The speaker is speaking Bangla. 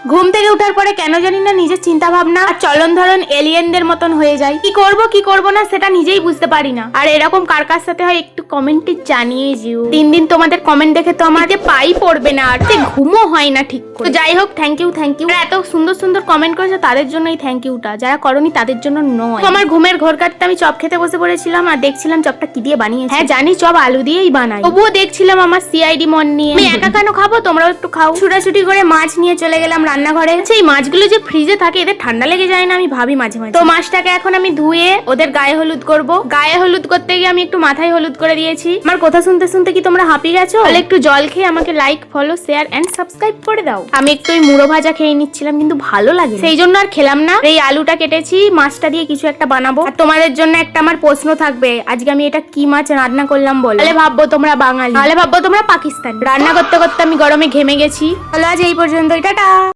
ঘুম থেকে ওঠার পরে কেন জানি না নিজের চিন্তা ভাবনা আর চলন ধরন এলিয়েনদের মতন হয়ে যায়। কি করব না সেটা নিজেই বুঝতে পারি না। আর এরকম কার কার সাথে হয় একটু কমেন্টে জানিয়ে যেও। দিন তোমাদের কমেন্ট দেখে তো আমার পাই পড়বে না, আর ঘুমও হয় না ঠিক করে। তো যাই হোক, থ্যাংক ইউ। এত সুন্দর কমেন্ট করেছে তাদের জন্যই থ্যাংক ইউটা, যারা করনি তাদের জন্য নয়। আমার ঘুমের ঘোর কাটতে আমি চপ খেতে বসে পড়েছিলাম আর দেখছিলাম চপটা কি দিয়ে বানিয়েছে। হ্যাঁ জানি চপ আলু দিয়েই বানাই, তবুও দেখছিলাম আমার সিআইডি মন নিয়ে। আমি একা কেন খাবো, তোমরাও একটু খাও। ছুটাছুটি করে মাছ নিয়ে চলে গেলাম রান্নাঘরে। এই মাছগুলো যে ফ্রিজে থাকে এদের ঠান্ডা লেগে যায় না, আমি ভাবি মাঝে মাঝে। তো মাছটাকে এখন আমি ধুয়ে ওদের গায়ে হলুদ করব। গায়ে হলুদ করতে গিয়ে আমি একটু মাথায় হলুদ করে দিয়েছি। আমার কথা শুনতে শুনতে কি তোমরা হাঁপিয়ে গেছো? তাহলে একটু জল খেয়ে আমাকে like, follow, share and subscribe করে দাও। আমি একটু ওই মুড়ো ভাজা খেয়ে নিচ্ছিলাম কিন্তু ভালো লাগে, সেই জন্য আর খেলাম না। এই আলুটা কেটেছি, মাছটা দিয়ে কিছু একটা বানাবো। আর তোমাদের জন্য একটা আমার প্রশ্ন থাকবে, আজকে আমি এটা কি মাছ রান্না করলাম বলো? তাহলে ভাববো তোমরা বাঙালি, তাহলে ভাববো তোমরা পাকিস্তানি। রান্না করতে করতে আমি গরমে ঘেমে গেছি। চলো আজ এই পর্যন্ত, টাটা।